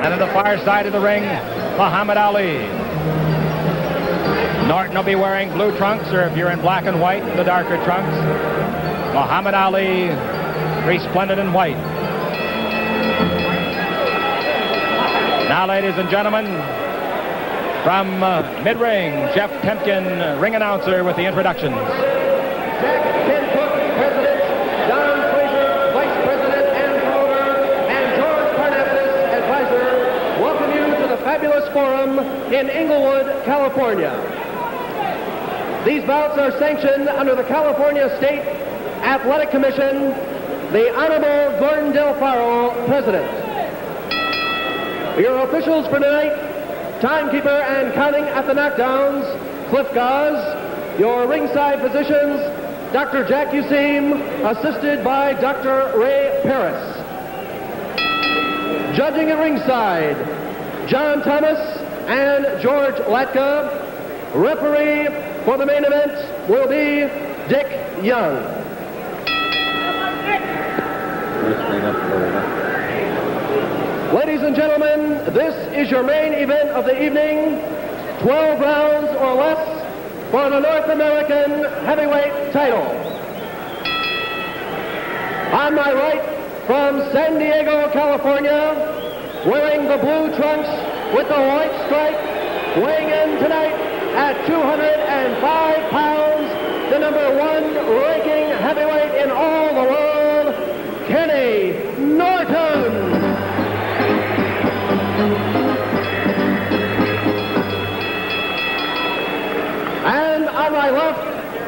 And on the far side of the ring, Muhammad Ali. Norton will be wearing blue trunks, or if you're in black and white, the darker trunks. Muhammad Ali, resplendent in white. Now, ladies and gentlemen, from mid-ring, Jeff Temkin, ring announcer, with the introductions. Jack Kencook, President, Don Fraser, Vice President and Promoter, and George Parnassus, Advisor, welcome you to the fabulous forum in Inglewood, California. These bouts are sanctioned under the California State Athletic Commission, the Honorable Gordon Del Faro, President. Your officials for tonight, timekeeper and counting at the knockdowns, Cliff Gause. Your ringside physicians, Dr. Jack Useem, assisted by Dr. Ray Paris. Judging at ringside, John Thomas and George Latka. Referee for the main event will be Dick Young. Ladies and gentlemen, this is your main event of the evening. 12 rounds or less for the North American heavyweight title. On my right, from San Diego, California, wearing the blue trunks with the white stripe, weighing in tonight at 205 pounds, the #1 ranking heavyweight in all the world, Kenny Norton. And on my left,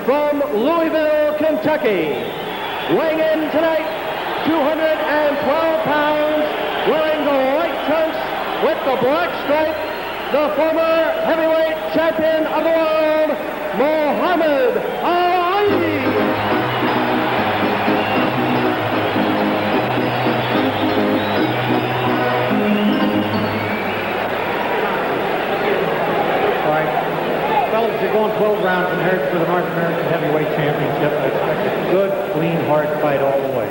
from Louisville, Kentucky, weighing in tonight, 212 pounds, wearing the white trunks with the black stripe, the former heavyweight champion of the world, Muhammad Ali. All right, fellas, you're going 12 rounds in here for the North American Heavyweight Championship. I expect a good, clean, hard fight all the way.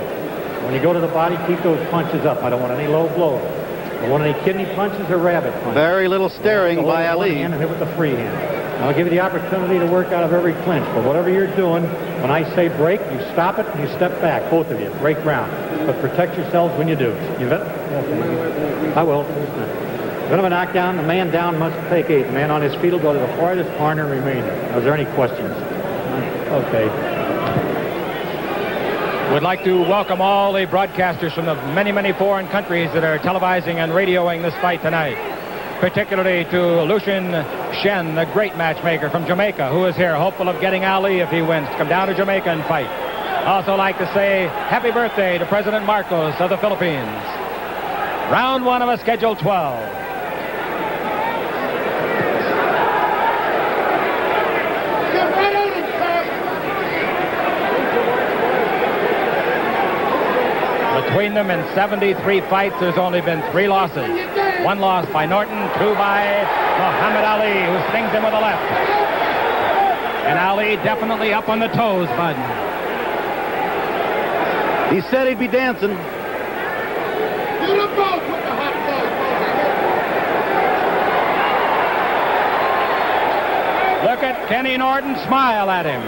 When you go to the body, keep those punches up. I don't want any low blows. I don't want any kidney punches or rabbit punches. Very little staring by Ali. Hand and hit with the free hand. I'll give you the opportunity to work out of every clinch, but whatever you're doing, when I say break, you stop it and you step back, both of you. Break ground. But protect yourselves when you do. You vet? Okay. I will. When of a knockdown, the man down must take 8. The man on his feet will go to the farthest corner and remain there. Now, is there any questions? Okay. We'd like to welcome all the broadcasters from the many, many foreign countries that are televising and radioing this fight tonight. Particularly to Lucien Shen, the great matchmaker from Jamaica, who is here, hopeful of getting Ali, if he wins, to come down to Jamaica and fight. Also like to say happy birthday to President Marcos of the Philippines. Round 1 of a scheduled 12. Between them in 73 fights, there's only been 3 losses. 1 loss by Norton, 2 by Muhammad Ali, who stings him with a left. And Ali definitely up on the toes, Bud. He said he'd be dancing. Look at Kenny Norton smile at him.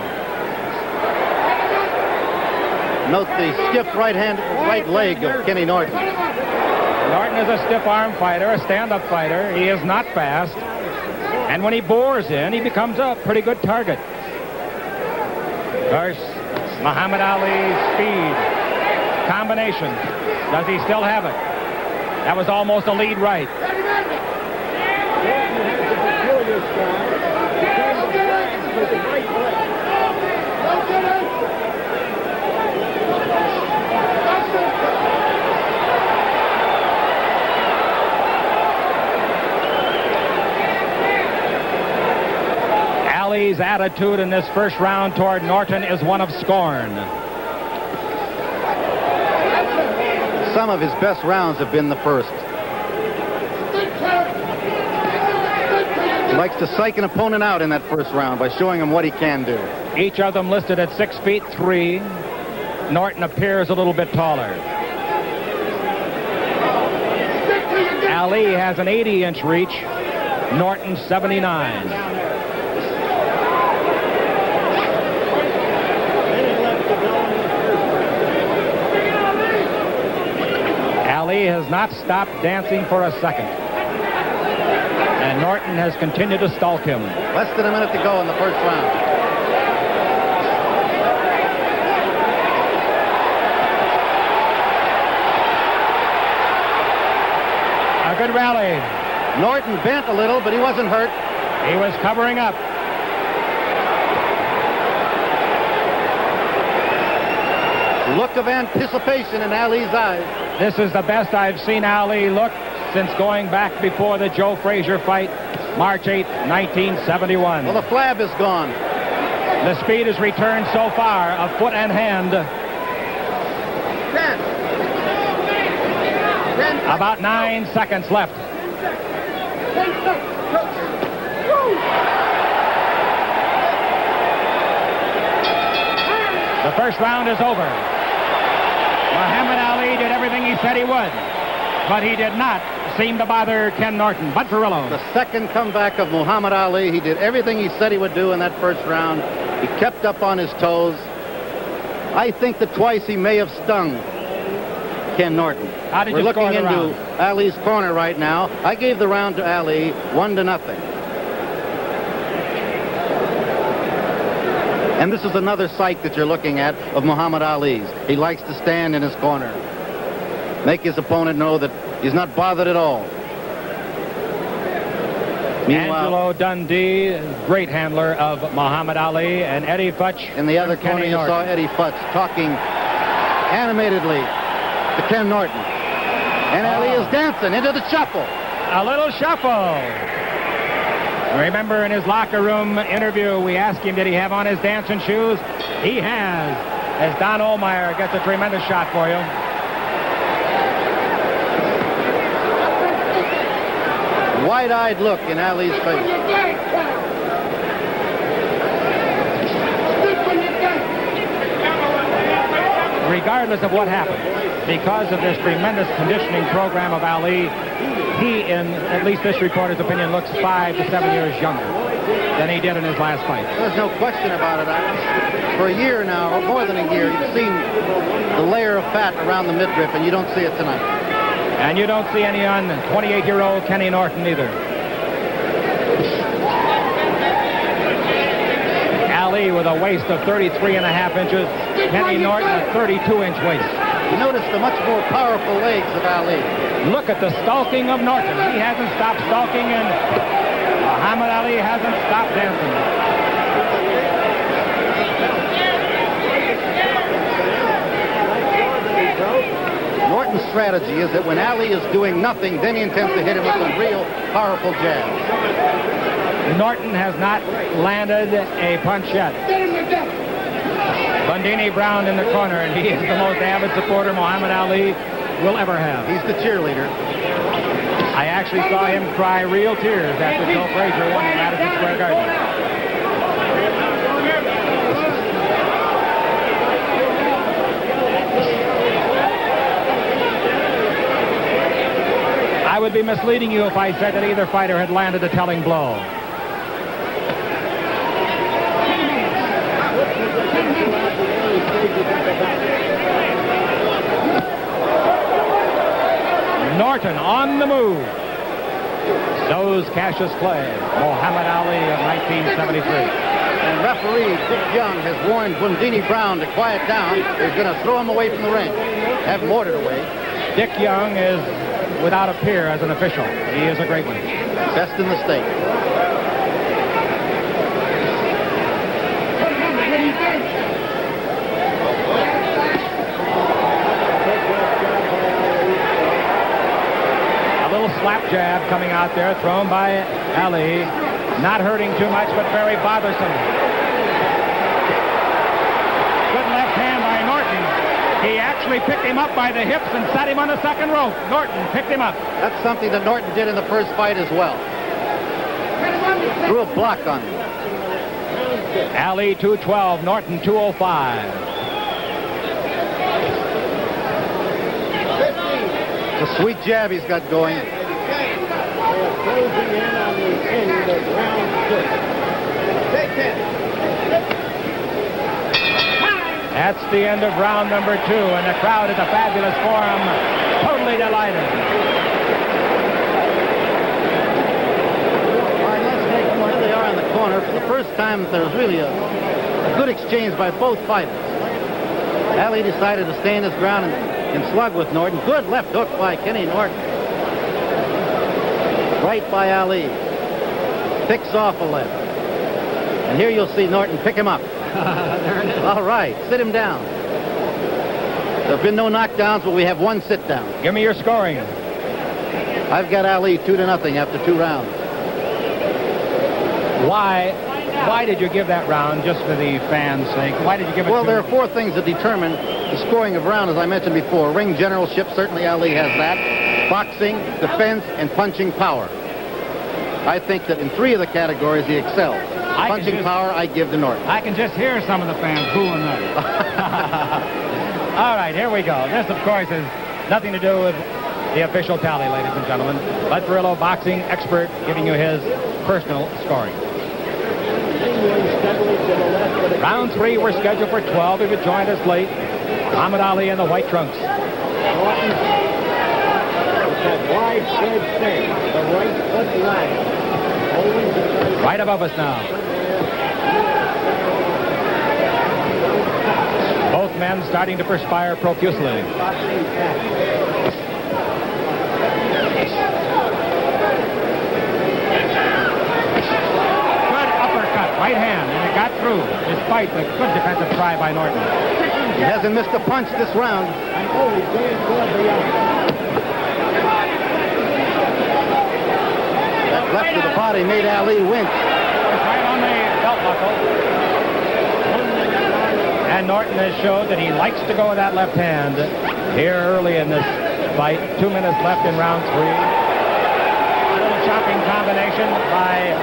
Note the stiff right leg of Kenny Norton. Norton is a stiff-arm fighter, a stand-up fighter. He is not fast. And when he bores in, he becomes a pretty good target. Of course, Muhammad Ali's speed, combination. Does he still have it? That was almost a lead right. Ali's attitude in this first round toward Norton is one of scorn. Some of his best rounds have been the first. He likes to psych an opponent out in that first round by showing him what he can do. Each of them listed at 6'3". Norton appears a little bit taller. Ali has an 80-inch reach. Norton 79. Ali has not stopped dancing for a second. And Norton has continued to stalk him. Less than a minute to go in the first round. A good rally. Norton bent a little, but he wasn't hurt. He was covering up. Look of anticipation in Ali's eyes. This is the best I've seen Ali look since going back before the Joe Frazier fight, March 8, 1971. Well, the flab is gone. The speed has returned so far, of foot and hand. About 9 seconds left. The first round is over. Muhammad Ali did everything he said he would, but he did not seem to bother Ken Norton. Bud Ferrillo. The second comeback of Muhammad Ali. He did everything he said he would do in that first round. He kept up on his toes. I think that twice he may have stung Ken Norton. How did We're you looking score the into round? Ali's corner right now. I gave the round to Ali 1-0. And this is another sight that you're looking at of Muhammad Ali's. He likes to stand in his corner, make his opponent know that he's not bothered at all. Angelo Dundee, great handler of Muhammad Ali, and Eddie Futch. In the other corner, Kenny you Norton. saw Eddie Futch talking animatedly to Ken Norton. And Ali is dancing into the shuffle. A little shuffle. Remember, in his locker room interview, we asked him, did he have on his dancing shoes? He has, as Don Ohlmeyer gets a tremendous shot for you. Wide-eyed look in Ali's face. Regardless of what happened, because of this tremendous conditioning program of Ali, he, in at least this reporter's opinion, looks 5 to 7 years younger than he did in his last fight. There's no question about it. For a year now, or more than a year, you've seen the layer of fat around the midriff, and you don't see it tonight. And you don't see any on 28-year-old Kenny Norton either. Ali with a waist of 33.5 inches. Kenny Norton a 32-inch waist. You notice the much more powerful legs of Ali. Look at the stalking of Norton. He hasn't stopped stalking, and Muhammad Ali hasn't stopped dancing. Norton's strategy is that when Ali is doing nothing, then he intends to hit him with some real powerful jabs. Norton has not landed a punch yet. Bundini Brown in the corner, and he is the most avid supporter Muhammad Ali will ever have. He's the cheerleader. I actually saw him cry real tears after Joe Frazier won in Madison Square Garden. I would be misleading you if I said that either fighter had landed a telling blow. Norton on the move. So's Cassius Clay, Muhammad Ali of 1973. And referee Dick Young has warned Bundini Brown to quiet down. He's going to throw him away from the ring. Have him ordered away. Dick Young is without a peer as an official. He is a great one. Best in the state. Slap jab coming out there, thrown by Ali. Not hurting too much, but very bothersome. Good left hand by Norton. He actually picked him up by the hips and set him on the second rope. Norton picked him up. That's something that Norton did in the first fight as well. Threw a block on him. Ali 212, Norton 205. The sweet jab he's got going. are closing in on the end of round 6. Take 10. That's the end of round number 2, and the crowd at the Fabulous Forum totally delighted. All right, let's take them where they are in the corner. For the first time, there was really a good exchange by both fighters. Ali decided to stand his ground and slug with Norton. Good left hook by Kenny Norton. Right by Ali. Picks off a left. And here you'll see Norton pick him up. There it is. All right, sit him down. There have been no knockdowns, but we have one sit down. Give me your scoring. I've got Ali 2-0 after 2 rounds. Why did you give that round, just for the fans' sake? Why did you give it Well, to there are 4 things that determine the scoring of round, as I mentioned before. Ring generalship, certainly Ali has that. Boxing, defense, and punching power. I think that in 3 of the categories he excels. Punching power, I give to Norton. I can just hear some of the fans booing that. All right, here we go. This, of course, has nothing to do with the official tally, ladies and gentlemen. Bud Perillo, boxing expert, giving you his personal scoring. Round 3, we're scheduled for 12. If you joined us late, Muhammad Ali in the white trunks. Norton, with that wide spread stance, the right foot line. Right above us now. Both men starting to perspire profusely. Good uppercut, right hand, and it got through, despite the good defensive try by Norton. He hasn't missed a punch this round. That left to the body made Ali wince. Right on the belt buckle. And Norton has showed that he likes to go with that left hand here early in this fight. 2 minutes left in round 3. A little chopping combination by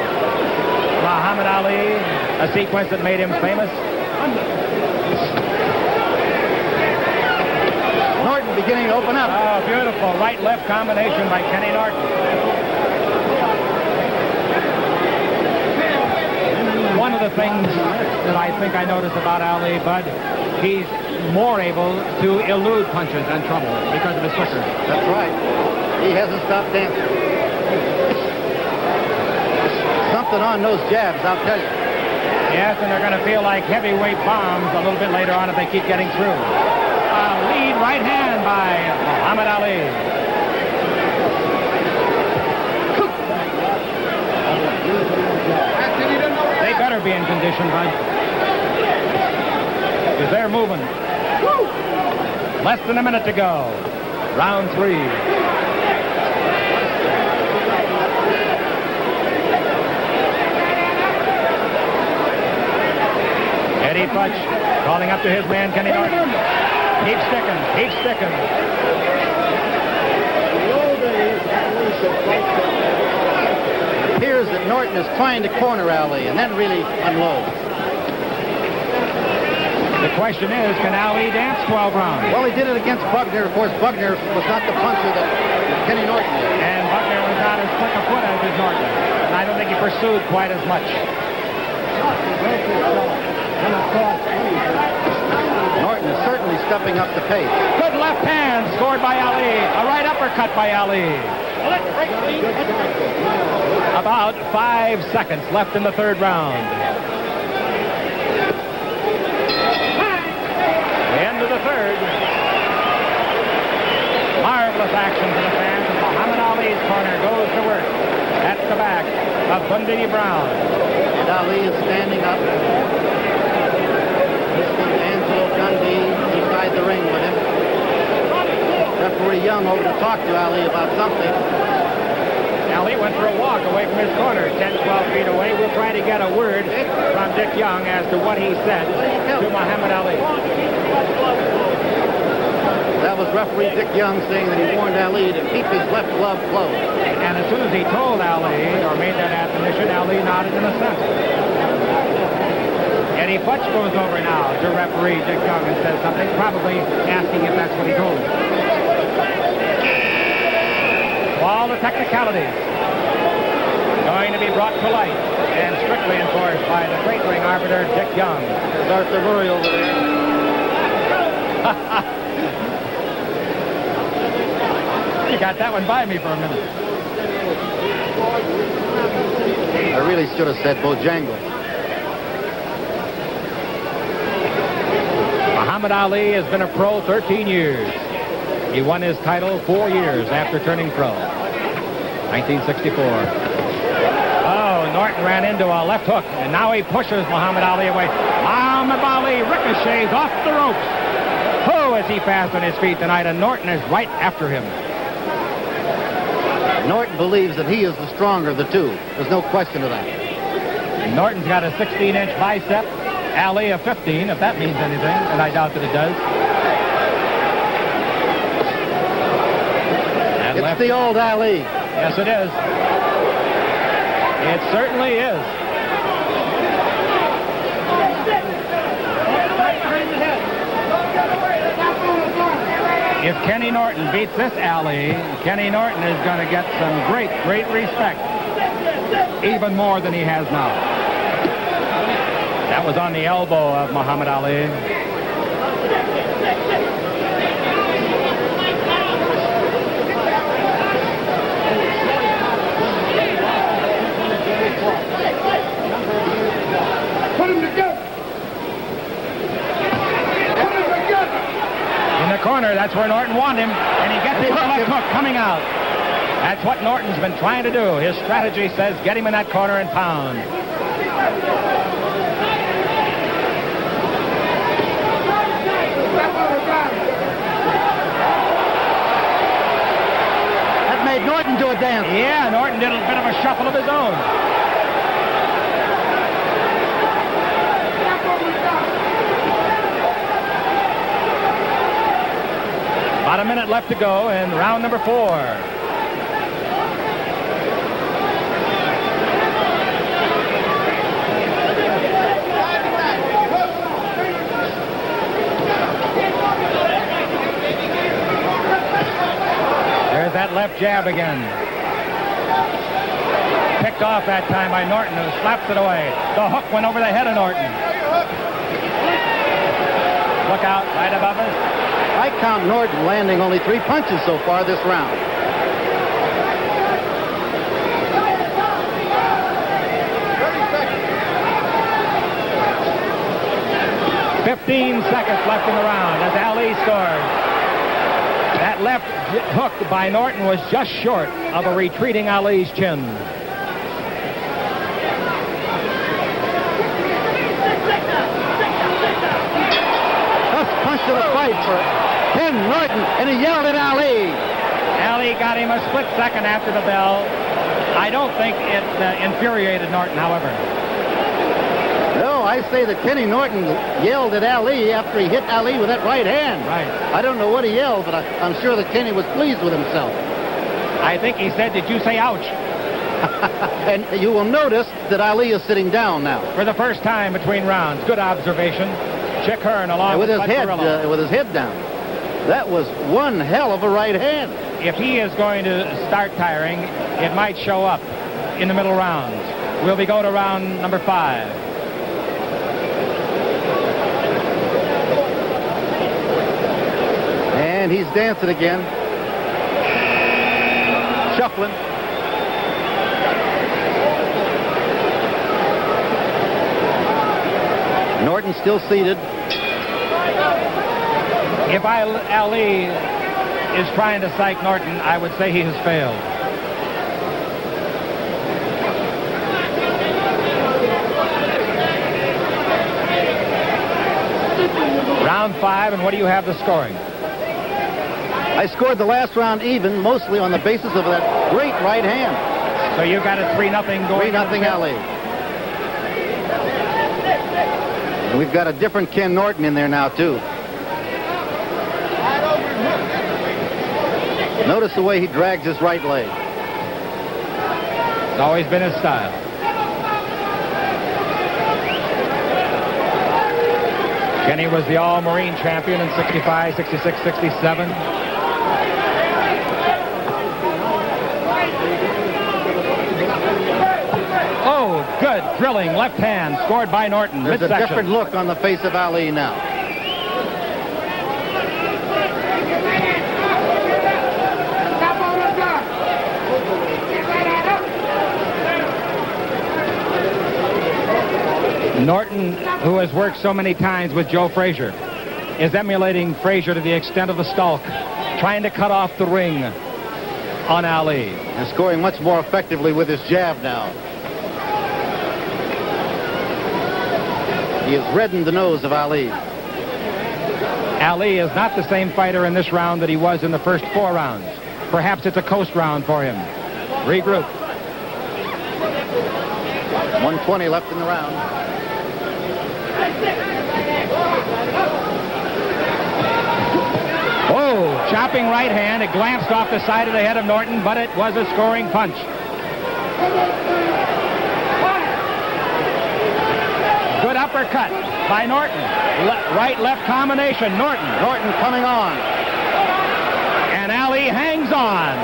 Muhammad Ali, a sequence that made him famous. Norton beginning to open up. Oh, beautiful right-left combination by Kenny Norton. One of the things that I think I noticed about Ali, Bud, he's more able to elude punches and trouble because of his quicker. That's right. He hasn't stopped dancing. Something on those jabs, I'll tell you. Yes, and they're going to feel like heavyweight bombs a little bit later on if they keep getting through. Lead right hand by Muhammad Ali. They better be in condition, Bud. Because they're moving. Less than a minute to go. Round 3. Eddie Futch calling up to his man, Kenny Norton. Keep sticking, keep sticking. It appears that Norton is trying to corner Ali and then really unload. The question is, can Ali dance 12 rounds? Well, he did it against Bugner. Of course, Bugner was not the puncher that Kenny Norton is. And Bugner was not as quick a foot as his Norton. And I don't think he pursued quite as much. Norton is certainly stepping up the pace. Good left hand scored by Ali. A right uppercut by Ali. About 5 seconds left in the 3rd round. The end of the 3rd. Marvelous action for the fans. And Muhammad Ali's corner goes to work. At the back of Bundini Brown. And Ali is standing up. Listening to Angelo Dundee inside the ring with him. Referee Young over to talk to Ali about something. Ali went for a walk away from his corner, 10, 12 feet away. We'll try to get a word from Dick Young as to what he said to Muhammad Ali. That was referee Dick Young saying that he warned Ali to keep his left glove closed. And as soon as he told Ali, or made that admonition, Ali nodded in assent. Eddie Futch goes over now to referee Dick Young and says something, probably asking if that's what he told him. all the technicalities going to be brought to light and strictly enforced by the great ring arbiter, Dick Young. There's Arthur Murray over there. You got that one by me for a minute. I really should have said Bojangles. Muhammad Ali has been a pro 13 years. He won his title 4 years after turning pro. 1964. Oh, Norton ran into a left hook, and now he pushes Muhammad Ali away. Muhammad Ali ricochets off the ropes. Oh, is he fast on his feet tonight, and Norton is right after him. Norton believes that he is the stronger of the two. There's no question of that. Norton's got a 16-inch bicep. Ali a 15, if that means anything, and I doubt that it does. And It's the old Ali. Yes, it is. It certainly is. If Kenny Norton beats this Ali, Kenny Norton is going to get some great, great respect. Even more than he has now. That was on the elbow of Muhammad Ali. Put him together. Put him together. In the corner, that's where Norton wanted him, and he gets him with a left hook coming out. That's what Norton's been trying to do. His strategy says get him in that corner and pound. That made Norton do a dance. Yeah, Norton did a bit of a shuffle of his own. About a minute left to go in round number 4. There's that left jab again. Picked off that time by Norton, who slaps it away. The hook went over the head of Norton. Look out, right above us. I count Norton landing only 3 punches so far this round. .30 seconds left in the round as Ali scores. That left hook by Norton was just short of a retreating Ali's chin. First punch of the fight for Ken Norton, and he yelled at Ali. Ali got him a split second after the bell. I don't think it infuriated Norton, however. No, I say that Kenny Norton yelled at Ali after he hit Ali with that right hand. Right. I don't know what he yelled, but I'm sure that Kenny was pleased with himself. I think he said, did you say ouch? And you will notice that Ali is sitting down now. For the first time between rounds. Good observation. Chick Hearn along with his Bud head Carrillo. with his head down. That was one hell of a right hand. If he is going to start tiring, it might show up in the middle rounds. We'll be going to round number 5. And he's dancing again. Shuffling. Norton still seated. If Ali is trying to psych Norton, I would say he has failed. Round 5, and what do you have the scoring? I scored the last round even, mostly on the basis of that great right hand. So you got it 3-0 going. 3-0 Ali. And we've got a different Ken Norton in there now, too. Notice the way he drags his right leg. It's always been his style. Kenny was the All-Marine champion in 65, 66, 67. good drilling left hand scored by Norton. There's a midsection. different look on the face of Ali now. Norton, who has worked so many times with Joe Frazier, is emulating Frazier to the extent of the stalk, trying to cut off the ring on Ali. And scoring much more effectively with his jab now. He has reddened the nose of Ali. Ali is not the same fighter in this round that he was in the first 4 rounds. Perhaps it's a coast round for him. Regroup. 1:20 left in the round. Oh, chopping right hand. It glanced off the side of the head of Norton, but it was a scoring punch. Good uppercut by Norton. Right-left combination. Norton coming on. And Ali hangs on.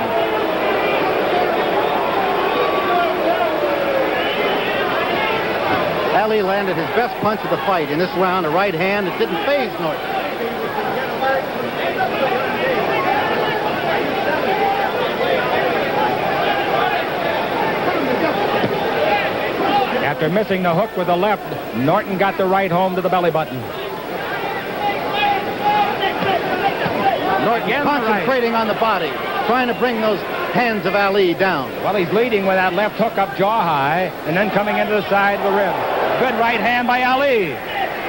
Ali landed his best punch of the fight in this round, a right hand. It didn't faze Norton. After missing the hook with the left, Norton got the right home to the belly button. Norton concentrating on the body, trying to bring those hands of Ali down. Well, he's leading with that left hook up jaw high and then coming into the side of the rib. Good right hand by Ali.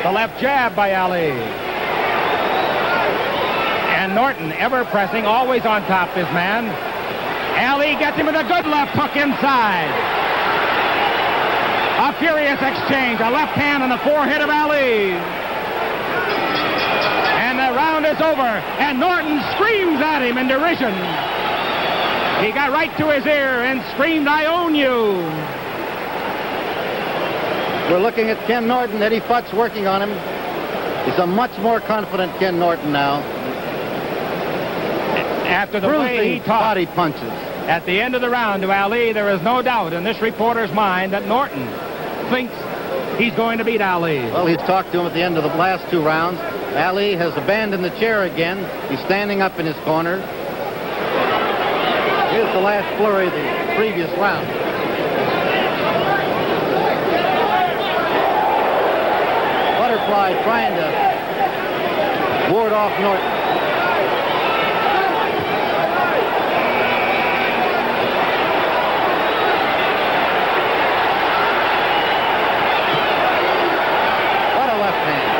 The left jab by Ali. And Norton ever pressing, always on top of his man. Ali gets him with a good left hook inside. A furious exchange, a left hand on the forehead of Ali. And the round is over, and Norton screams at him in derision. He got right to his ear and screamed, "I own you." We're looking at Ken Norton. Eddie Futz working on him. He's a much more confident Ken Norton now. After the way he talked body punches at the end of the round to Ali, there is no doubt in this reporter's mind that Norton thinks he's going to beat Ali. Well, he's talked to him at the end of the last 2 rounds. Ali has abandoned the chair again. He's standing up in his corner. Here's the last flurry of the previous round. Butterfly trying to ward off Norton. What a left hand.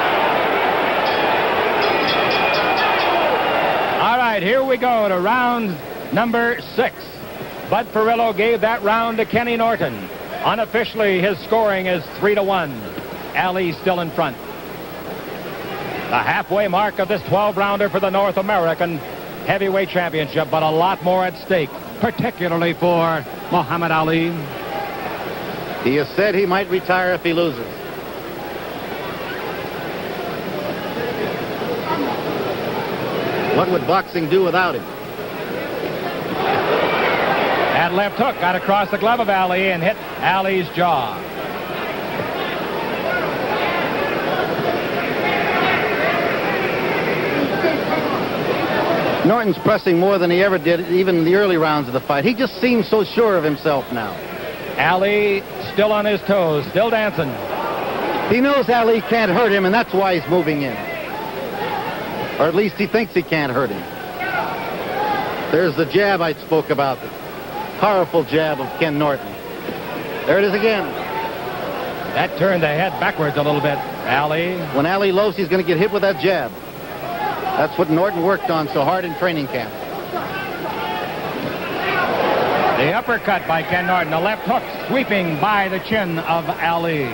All right, here we go to round number 6. Bud Perillo gave that round to Kenny Norton. Unofficially, his scoring is 3-1. Ali still in front. The halfway mark of this 12-rounder for the North American Heavyweight Championship, but a lot more at stake, particularly for Muhammad Ali. He has said he might retire if he loses. What would boxing do without him? That left hook got across the glove of Ali and hit Ali's jaw. Norton's pressing more than he ever did, even in the early rounds of the fight. He just seems so sure of himself now. Ali still on his toes, still dancing. He knows Ali can't hurt him, and that's why he's moving in. Or at least he thinks he can't hurt him. There's the jab I spoke about, the powerful jab of Ken Norton. There it is again. That turned the head backwards a little bit, Ali. When Ali loafs, he's going to get hit with that jab. That's what Norton worked on so hard in training camp. The uppercut by Ken Norton, the left hook sweeping by the chin of Ali.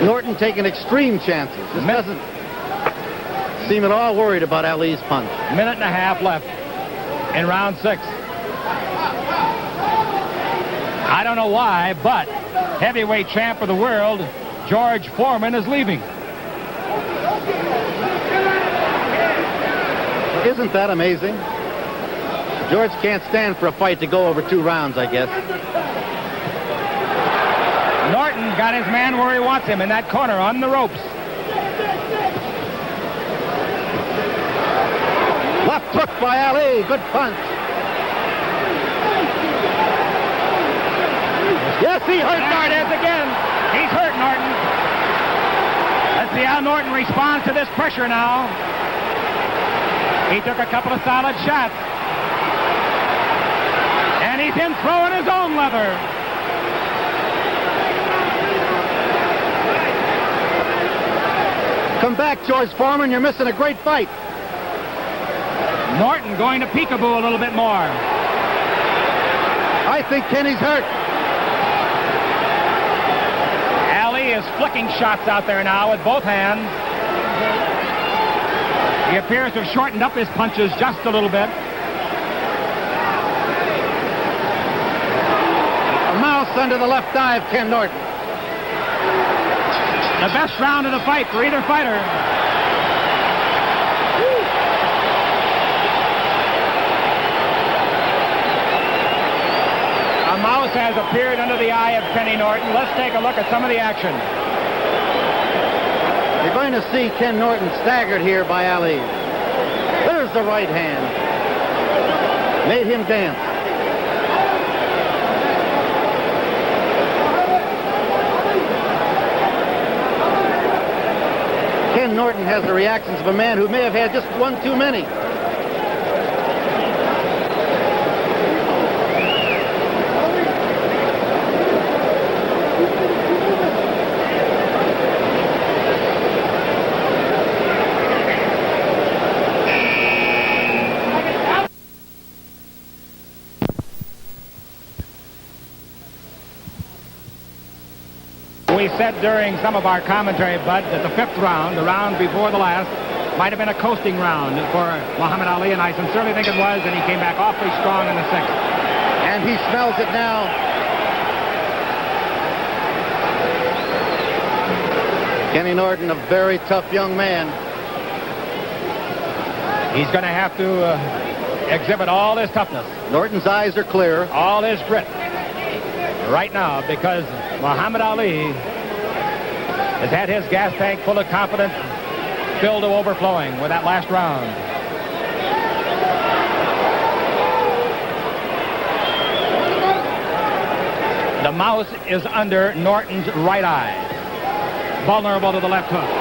Norton taking extreme chances. This doesn't seem at all worried about Ali's punch. Minute and a half left in round 6. I don't know why, but heavyweight champ of the world, George Foreman, is leaving. Isn't that amazing? George can't stand for a fight to go over 2 rounds, I guess. Norton got his man where he wants him in that corner on the ropes. Left hook by Ali. Good punch. Yes, he hurt. There it is again. He's hurt, Norton. Let's see how Norton responds to this pressure now. He took a couple of solid shots. And he's in throwing his own leather. Come back, George Foreman. You're missing a great fight. Norton going to peekaboo a little bit more. I think Kenny's hurt. Ali is flicking shots out there now with both hands. He appears to have shortened up his punches just a little bit. A mouse under the left eye of Ken Norton. The best round of the fight for either fighter. A mouse has appeared under the eye of Kenny Norton. Let's take a look at some of the action. You're going to see Ken Norton staggered here by Ali. There's the right hand. Made him dance. Ken Norton has the reactions of a man who may have had just one too many. We said during some of our commentary, Bud, that the 5th round, the round before the last, might have been a coasting round for Muhammad Ali, and I sincerely think it was, and he came back awfully strong in the 6th. And he smells it now. Kenny Norton, a very tough young man. He's going to have to exhibit all his toughness. Norton's eyes are clear. All his grit right now, because Muhammad Ali has had his gas tank full of confidence filled to overflowing with that last round. The mouse is under Norton's right eye, vulnerable to the left hook.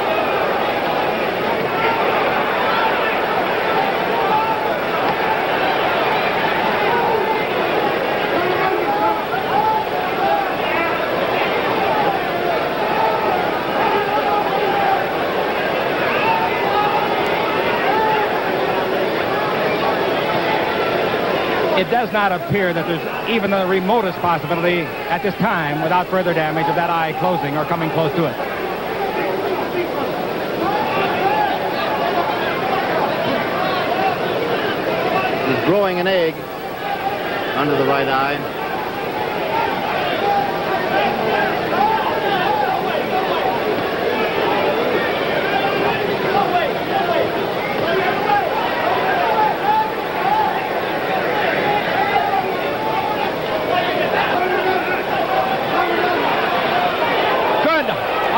It does not appear that there's even the remotest possibility at this time, without further damage, of that eye closing or coming close to it. He's growing an egg under the right eye.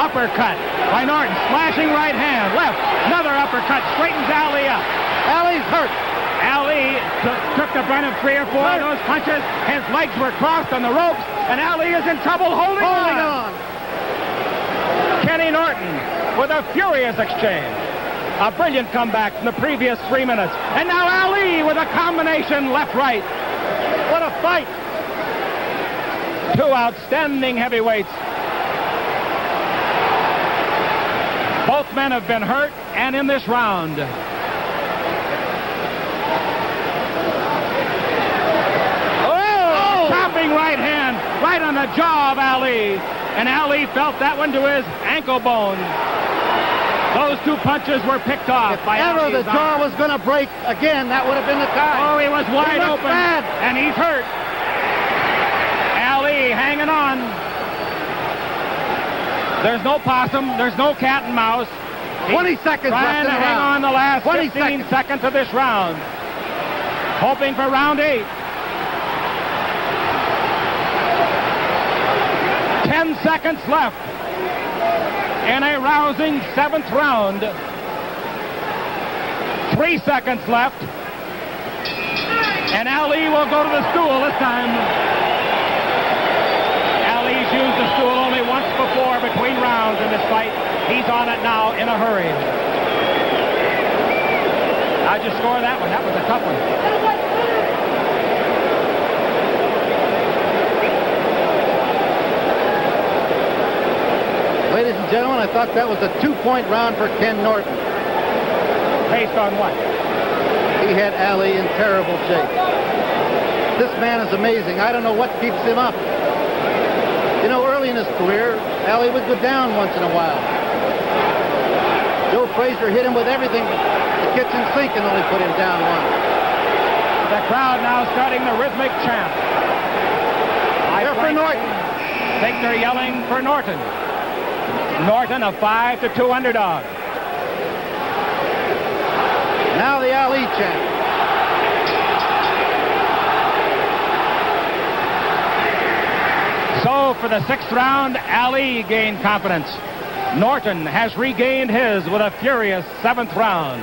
Uppercut by Norton, slashing right hand, left, another uppercut, straightens Ali up. Ali's hurt. Ali took the brunt of 3 or 4 of those punches. His legs were crossed on the ropes, and Ali is in trouble holding on. Kenny Norton with a furious exchange. A brilliant comeback from the previous 3 minutes. And now Ali with a combination left-right. What a fight. 2 outstanding heavyweights. Both men have been hurt, and in this round. Oh! Chopping right hand, right on the jaw of Ali. And Ali felt that one to his ankle bone. Those 2 punches were picked off by Ali. If ever the jaw was going to break again, that would have been the time. Oh, he was wide open. Bad. And he's hurt. Ali hanging on. There's no possum. There's no cat and mouse. 20 seconds left Trying in to the hang round. on the last 20 15 seconds of this round. hoping for round 8. 10 seconds left in a rousing 7th round. 3 seconds left. And Ali will go to the stool this time. Ali's used the stool only once before between rounds in this fight. He's on it now in a hurry. How'd you score that one? That was a tough one. Ladies and gentlemen, I thought that was a 2-point round for Ken Norton. Based on what? He had Ali in terrible shape. This man is amazing. I don't know what keeps him up. You know, early in his career, Ali would go down once in a while. Joe Frazier hit him with everything, the kitchen sink, and only put him down once. The crowd now starting the rhythmic chant. They're for Norton. I think they're yelling for Norton. Norton, a 5-2 underdog. Now the Ali chant. So for the 6th round, Ali gained confidence. Norton has regained his with a furious 7th round.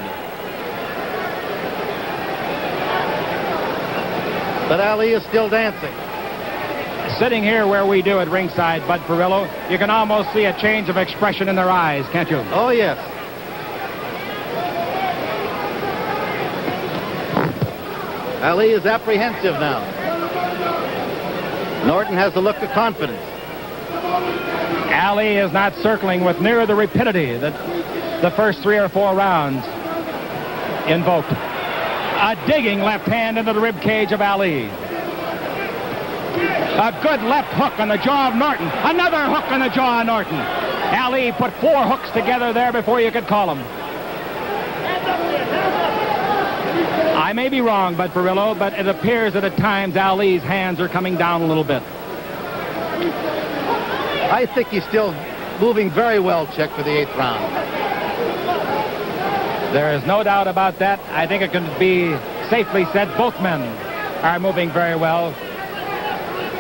But Ali is still dancing. Sitting here where we do at ringside, Bud Perillo, you can almost see a change of expression in their eyes, can't you? Oh, yes. Ali is apprehensive now. Norton has a look of confidence. Ali is not circling with near the rapidity that the first 3 or 4 rounds invoked. A digging left hand into the rib cage of Ali. A good left hook on the jaw of Norton. Another hook on the jaw of Norton. Ali put 4 hooks together there before you could call them. I may be wrong, Bud Perillo, but it appears that at times Ali's hands are coming down a little bit. I think he's still moving very well, Chick, for the 8th round. There is no doubt about that. I think it can be safely said both men are moving very well,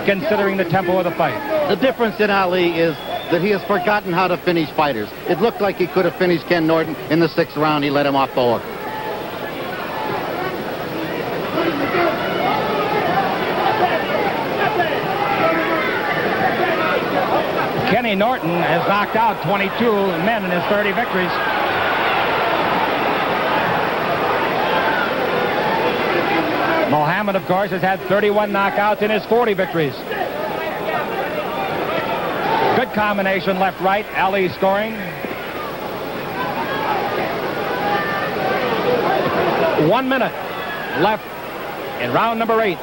considering the tempo of the fight. The difference in Ali is that he has forgotten how to finish fighters. It looked like he could have finished Ken Norton in the 6th round. He let him off the hook. Kenny Norton has knocked out 22 men in his 30 victories. Muhammad, of course, has had 31 knockouts in his 40 victories. Good combination left-right. Ali scoring. 1 minute left in round number 8.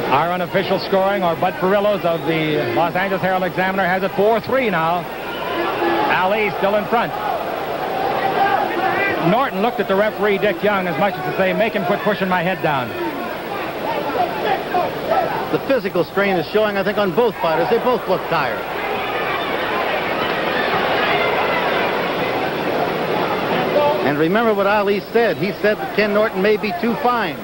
Our unofficial scoring, or Bud Perillo's of the Los Angeles Herald-Examiner, has it 4-3 now. Ali still in front. Norton looked at the referee, Dick Young, as much as to say, make him quit pushing my head down. The physical strain is showing, I think, on both fighters. They both look tired. And remember what Ali said. He said that Ken Norton may be too fine.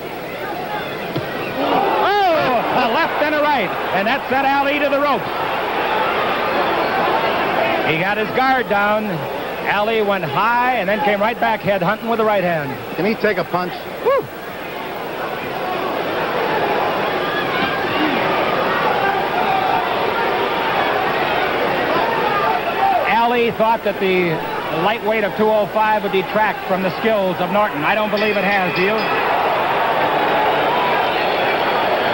A left and a right, and that set Ali to the ropes. He got his guard down. Ali went high and then came right back head hunting with the right hand. Can he take a punch? Woo! Ali thought that the lightweight of 205 would detract from the skills of Norton. I don't believe it has, do you?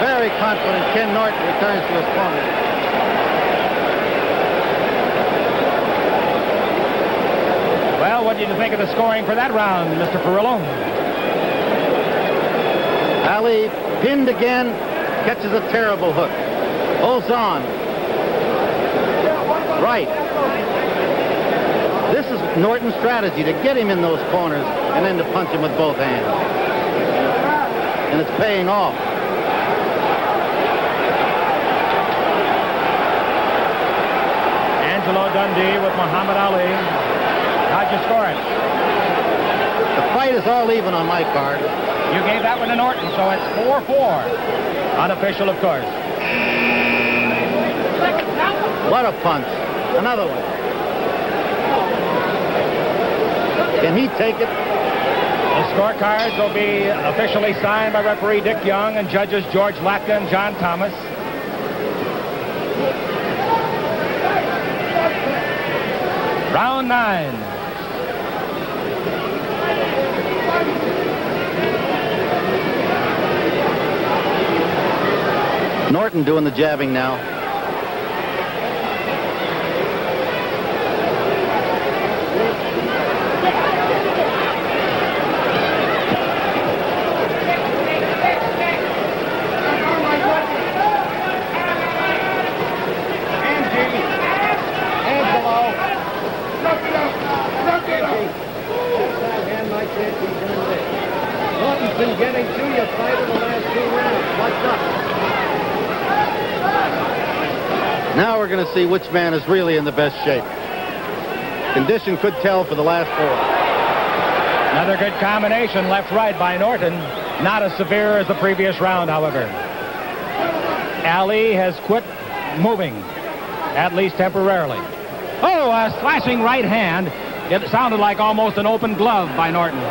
Very confident Ken Norton returns to his corner. Well, what did you think of the scoring for that round, Mr. Perillo? Ali pinned again, catches a terrible hook. Holds on. Right. This is Norton's strategy, to get him in those corners and then to punch him with both hands. And it's paying off. Angelo Dundee with Muhammad Ali. How'd you score it? The fight is all even on my card. You gave that one to Norton, so it's 4-4. Unofficial, of course. What a punch. Another one. Can he take it? The scorecards will be officially signed by referee Dick Young and judges George Latka and John Thomas. Round 9. Norton doing the jabbing now. Norton's been getting to you fight in the last 2 rounds. What's up? Now we're going to see which man is really in the best shape. Condition could tell for the last 4. Another good combination left-right by Norton. Not as severe as the previous round, however. Ali has quit moving, at least temporarily. Oh, a slashing right hand. It sounded like almost an open glove by Norton.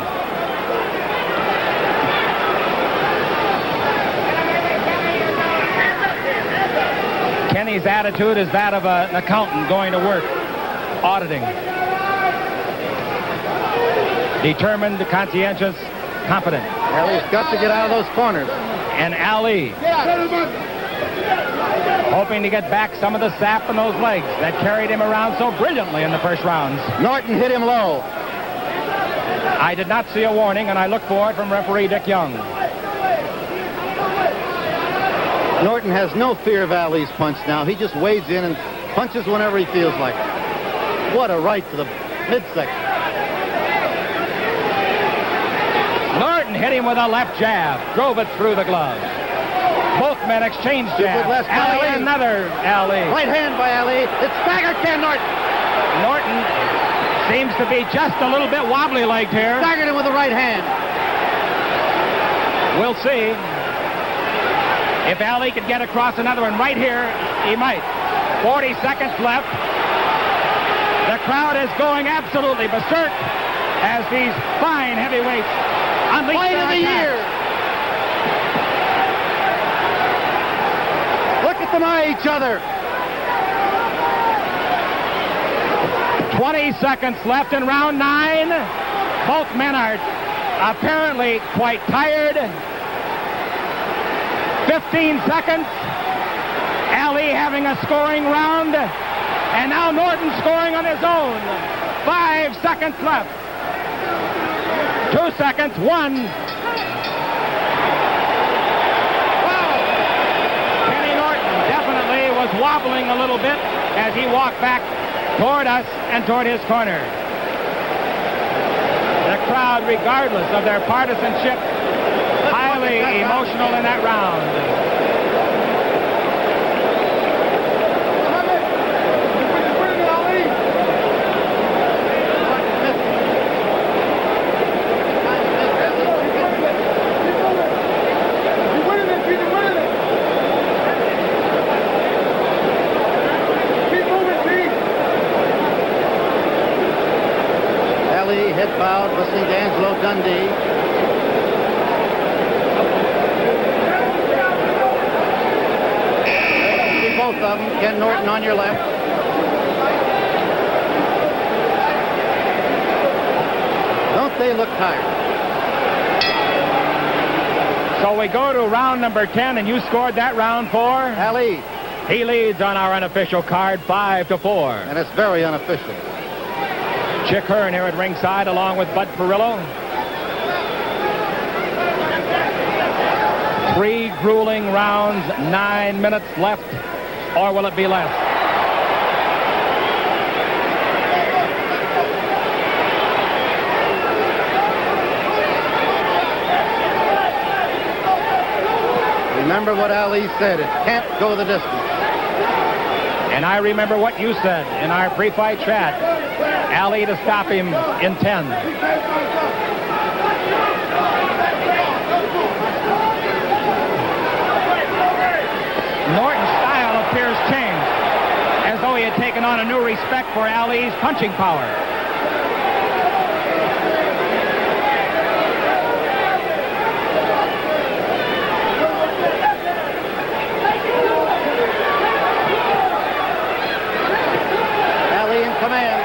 Kenny's attitude is that of an accountant going to work, auditing. Determined, conscientious, competent. Ali's got to get out of those corners. And Ali, hoping to get back some of the sap in those legs that carried him around so brilliantly in the first rounds. Norton hit him low. I did not see a warning, and I look for it from referee Dick Young. Norton has no fear of Ali's punch now. He just wades in and punches whenever he feels like it. What a right to the midsection. Norton hit him with a left jab, drove it through the glove. Both men exchanged jabs. Ali, another Ali. Right hand by Ali. It's stagger Ken Norton. Norton seems to be just a little bit wobbly-legged here. Staggered him with the right hand. We'll see. If Ali could get across another one right here, he might. 40 seconds left. The crowd is going absolutely berserk as these fine heavyweights unleash Fight their of the attack. year. Look at them eye each other. 20 seconds left in round 9. Both men are apparently quite tired. 15 seconds. Ali having a scoring round. And now Norton scoring on his own. 5 seconds left. 2 seconds. 1. Wow. Kenny Norton definitely was wobbling a little bit as he walked back toward us and toward his corner. The crowd, regardless of their partisanship, highly emotional in that round. Ali head bowed, listening to Angelo Dundee. Both of them. Ken Norton on your left. Don't they look tired? So we go to round number 10, and you scored that round for? Ali. He leads on our unofficial card 5-4. And it's very unofficial. Chick Hearn here at ringside along with Bud Perillo. 3 grueling rounds, 9 minutes left. Or will it be less? Remember what Ali said, it can't go the distance. And I remember what you said in our pre-fight chat. Ali to stop him in 10. Norton's style appears changed, as though he had taken on a new respect for Ali's punching power. Ali in command.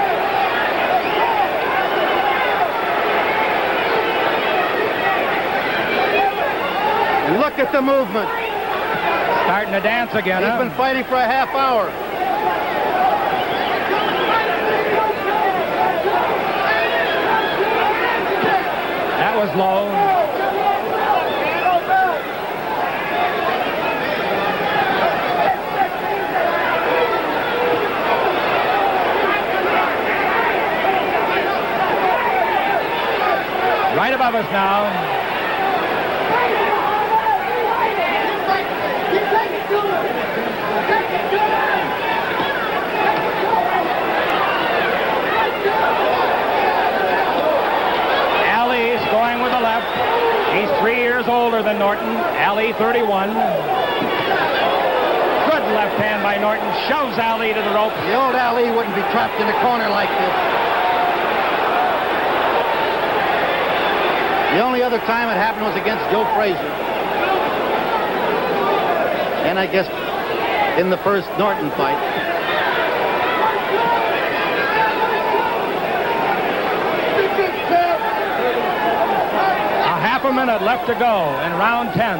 And look at the movement. Starting to dance again. He's been fighting for a half hour. That was low. Right above us now. Ali is going with the left. He's 3 years older than Norton. Ali 31. Good left hand by Norton. Shoves Ali to the rope. The old Ali wouldn't be trapped in a corner like this. The only other time it happened was against Joe Frazier. And I guess in the first Norton fight. A half a minute left to go in round 10.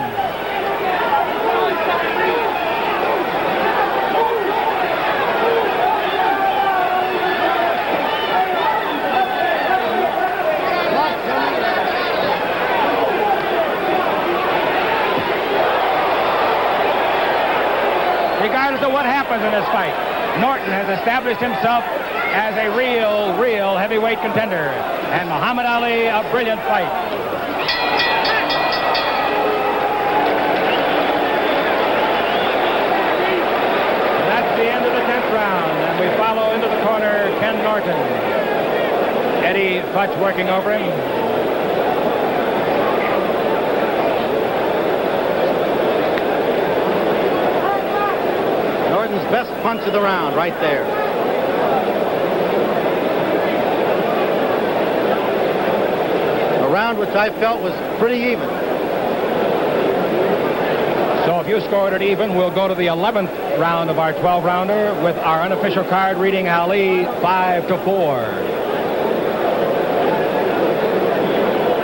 Regardless of what happens in this fight, Norton has established himself as a real heavyweight contender. And Muhammad Ali, a brilliant fight. And that's the end of the 10th round. And we follow into the corner Ken Norton. Eddie Futch working over him. Norton's best punch of the round right there. A round which I felt was pretty even. So if you scored it even, we'll go to the 11th round of our 12-rounder with our unofficial card reading Ali 5-4.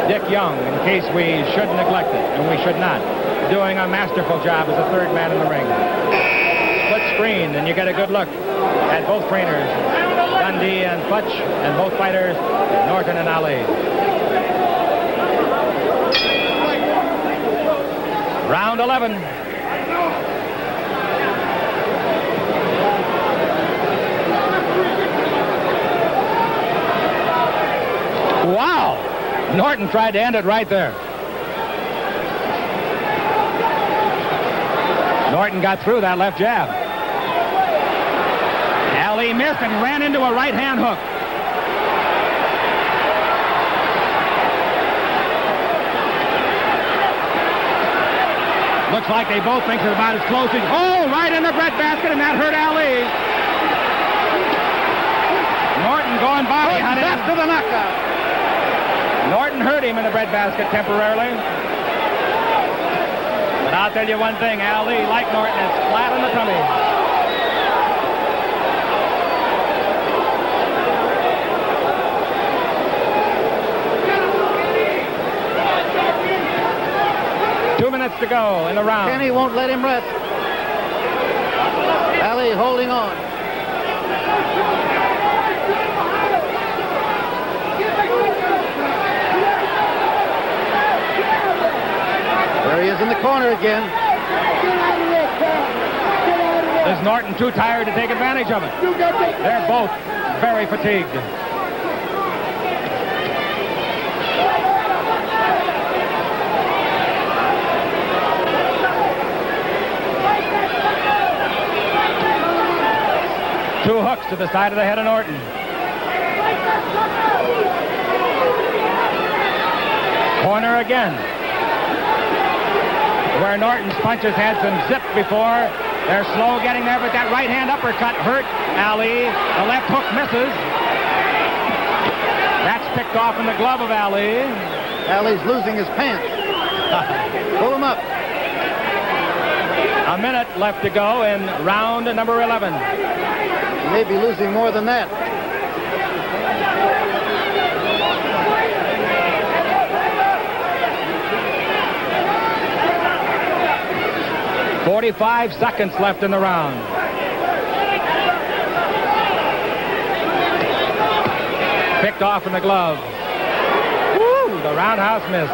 Dick Young, in case we should neglect it, and we should not, doing a masterful job as the third man in the ring. Split screen, and you get a good look at both trainers, Dundee and Futch, and both fighters, Norton and Ali. Round 11. Wow! Norton tried to end it right there. Norton got through that left jab. Ali missed and ran into a right-hand hook. Looks like they both think it's about as close as... Oh, right in the breadbasket, and that hurt Ali. Norton going body hunting. After the knockout. Norton hurt him in the breadbasket temporarily. But I'll tell you one thing, Ali, like Norton, is flat on the tummy. Two minutes to go in the round. Kenny won't let him rest. Ali holding on. There he is in the corner again. Is Norton too tired to take advantage of it? They're both very fatigued. Two hooks to the side of the head of Norton. Corner again. Where Norton's punches had some zip before. They're slow getting there, but that right hand uppercut hurt Ali. The left hook misses. That's picked off in the glove of Ali. Ali's losing his pants. Pull him up. A minute left to go in round number 11. He may be losing more than that. "45 seconds left in the round. Picked off in the glove. Woo! The roundhouse missed.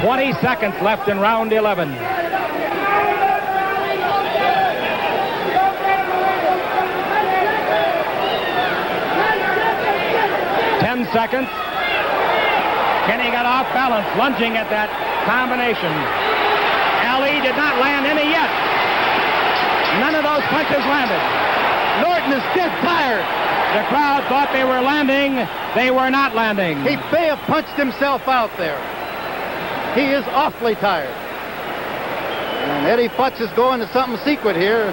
"20 seconds left in round 11. Seconds. Kenny got off balance, lunging at that combination. Ali did not land any yet. None of those punches landed. Norton is dead tired. The crowd thought they were landing. They were not landing. He may have punched himself out there. He is awfully tired. And Eddie Futz is going to something secret here.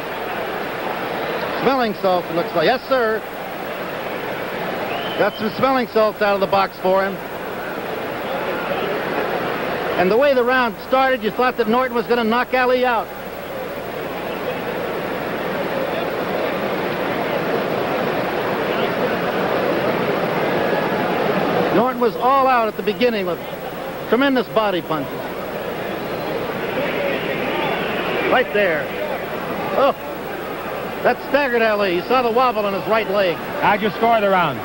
Smelling salts, it looks like. Yes, sir. Got some smelling salts out of the box for him. And the way the round started, you thought that Norton was going to knock Ali out. Norton was all out at the beginning with tremendous body punches. Right there. Oh, that staggered Ali. You saw the wobble on his right leg. How'd you score the round?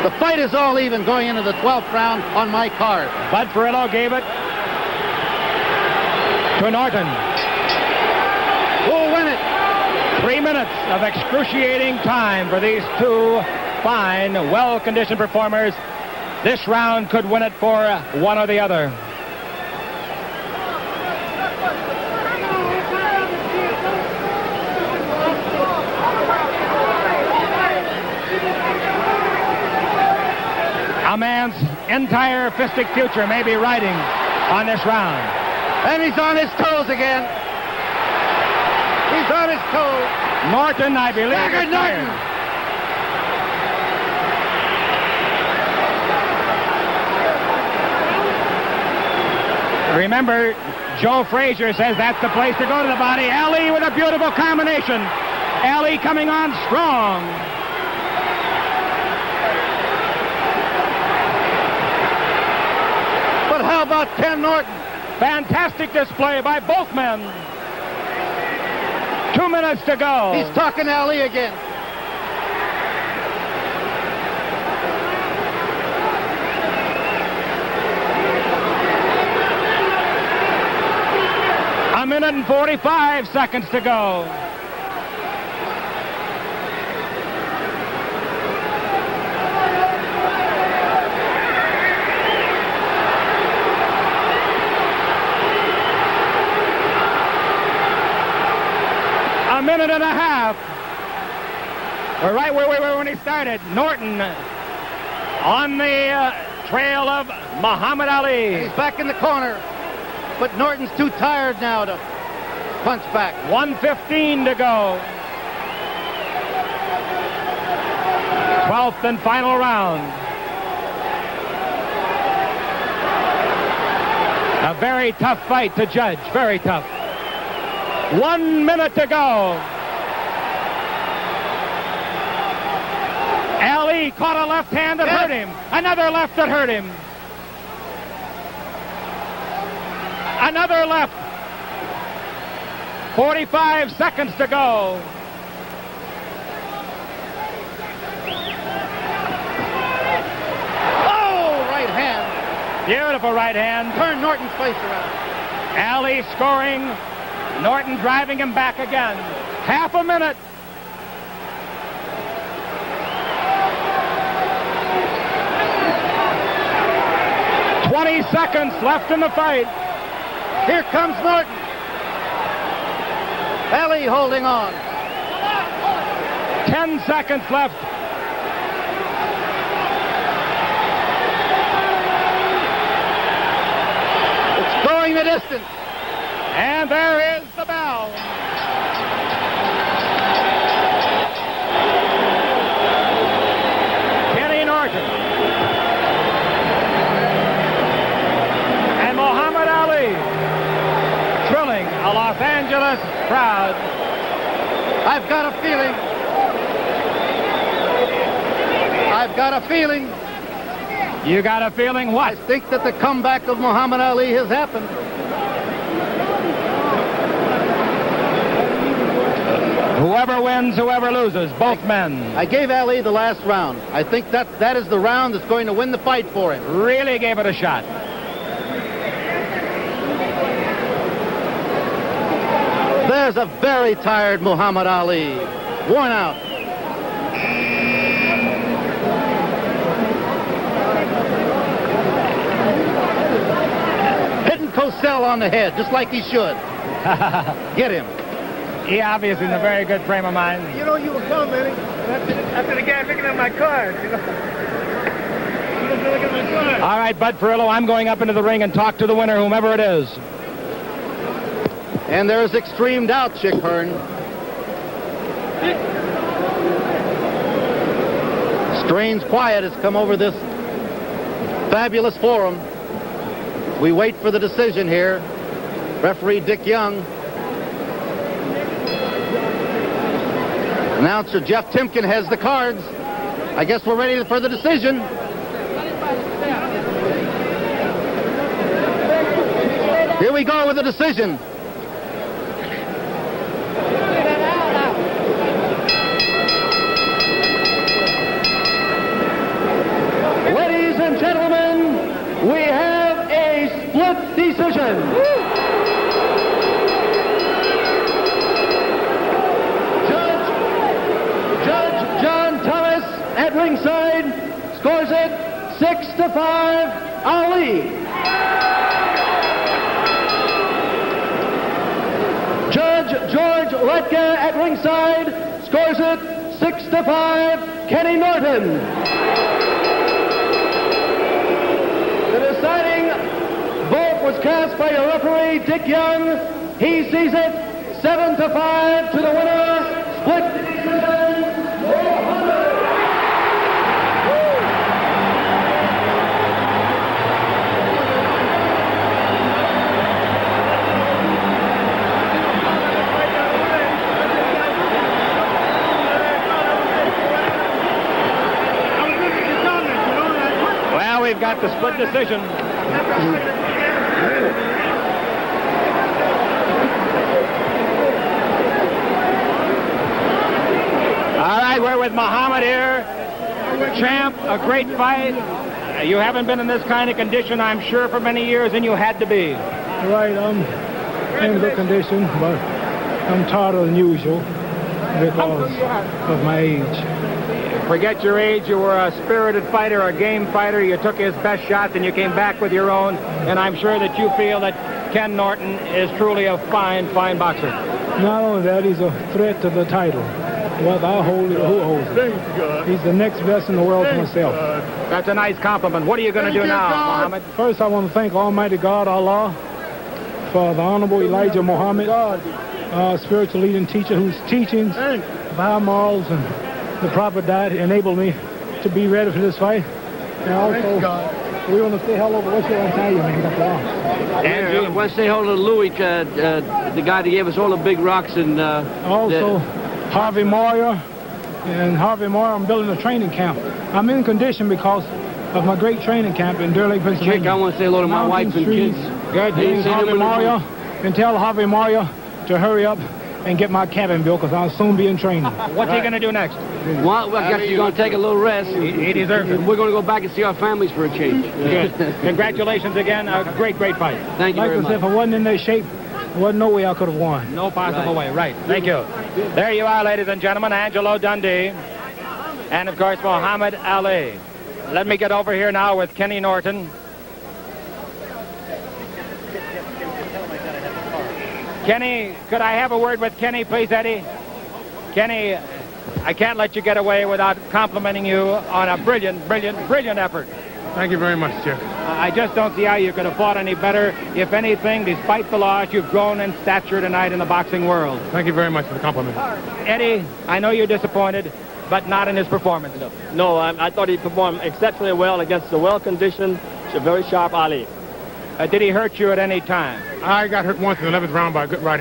The fight is all even going into the 12th round on my card. Bud Ferrillo gave it to Norton. Who'll win it? 3 minutes of excruciating time for these two fine, well-conditioned performers. This round could win it for one or the other. A man's entire fistic future may be riding on this round. And he's on his toes again. He's on his toes. Norton, I believe, Staggered is tired. Remember, Joe Frazier says that's the place to go to the body. Ali with a beautiful combination. Ali coming on strong. How about Ken Norton? Fantastic display by both men. 2 minutes to go. He's talking to Ali again. A minute and 45 seconds to go. A minute and a half. We're right where we were when he started. Norton on the trail of Muhammad Ali. He's back in the corner, but Norton's too tired now to punch back. 1:15 to go. 12th and final round. A very tough fight to judge. Very tough. 1 minute to go. Ali caught a left hand that hurt him. Another left that hurt him. Another left. 45 seconds to go. Oh, right hand. Beautiful right hand. Turn Norton's face around. Ali scoring. Norton driving him back again. Half a minute. "20 seconds left in the fight. Here comes Norton. Ali holding on. 10 seconds left. It's going the distance. And there is the bell. Kenny Norton and Muhammad Ali thrilling a Los Angeles crowd. I've got a feeling. You got a feeling what? I think that the comeback of Muhammad Ali has happened. Whoever wins, whoever loses, both men. I gave Ali the last round. I think that is the round that's going to win the fight for him. Really gave it a shot. There's a very tired Muhammad Ali. Worn out. Hitting Cosell on the head, just like he should. Get him. He obviously in a very good frame of mind. You know you were coming, man. After the guy picking up my card, you know. He was looking at my card. All right, Bud Perillo, I'm going up into the ring and talk to the winner, whomever it is. And there's extreme doubt, Chick Hearn. Strange quiet has come over this fabulous forum. We wait for the decision here. Referee Dick Young. Announcer Jeff Timken has the cards. I guess we're ready for the decision. Here we go with the decision. Ladies and gentlemen, we have a split decision. Judge John Thomas at ringside scores it 6-5, Ali. Judge George Letka at ringside scores it 6-5, Kenny Norton. The deciding vote was cast by your referee, Dick Young. He sees it 7-5 to the winner. Split decision. Well, we've got the split decision. All right, we're with Muhammad here. Champ, a great fight. You haven't been in this kind of condition, I'm sure, for many years, and you had to be. Right, I'm in good condition, but I'm tighter than usual because of my age. Forget your age, you were a spirited fighter, a game fighter. You took his best shots and you came back with your own. And I'm sure that you feel that Ken Norton is truly a fine, fine boxer. Not only that, he's a threat to the title. Whether I hold it or who holds it. He's the next best in the world to myself. That's a nice compliment. What are you going to do now, Muhammad? First, I want to thank Almighty God, Allah, for the Honorable Elijah Muhammad, spiritual leader and teacher whose teachings of high morals and the proper diet enabled me to be ready for this fight. And also, we want to say hello to what's your Italian man. And I want to say hello to Louis, the guy that gave us all the big rocks. And also, Harvey Moyer. And Harvey Moyer, I'm building a training camp. I'm in condition because of my great training camp in Deer Lake, Pennsylvania. Chick, I want to say hello to my wife and kids. Good. Harvey Moyer, and tell Harvey Moyer to hurry up and get my cabin built because I'll soon be in training. What's he going to do next? Well, I guess he's going to take a little rest. He deserves it. We're going to go back and see our families for a change. Good. Congratulations again. A great, great fight. Thank you very much. If I wasn't in their shape, there wasn't no way I could have won. No possible way. Right. Thank you. There you are, ladies and gentlemen. Angelo Dundee. And, of course, Muhammad Ali. Let me get over here now with Kenny Norton. Kenny, could I have a word with Kenny, please, Eddie? Kenny, I can't let you get away without complimenting you on a brilliant, brilliant, brilliant effort. Thank you very much, Jeff. I just don't see how you could have fought any better. If anything, despite the loss, you've grown in stature tonight in the boxing world. Thank you very much for the compliment. Eddie, I know you're disappointed, but not in his performance. No, I thought he performed exceptionally well against a well-conditioned, very sharp Ali. Did he hurt you at any time? I got hurt once in the 11th round by a good right hand.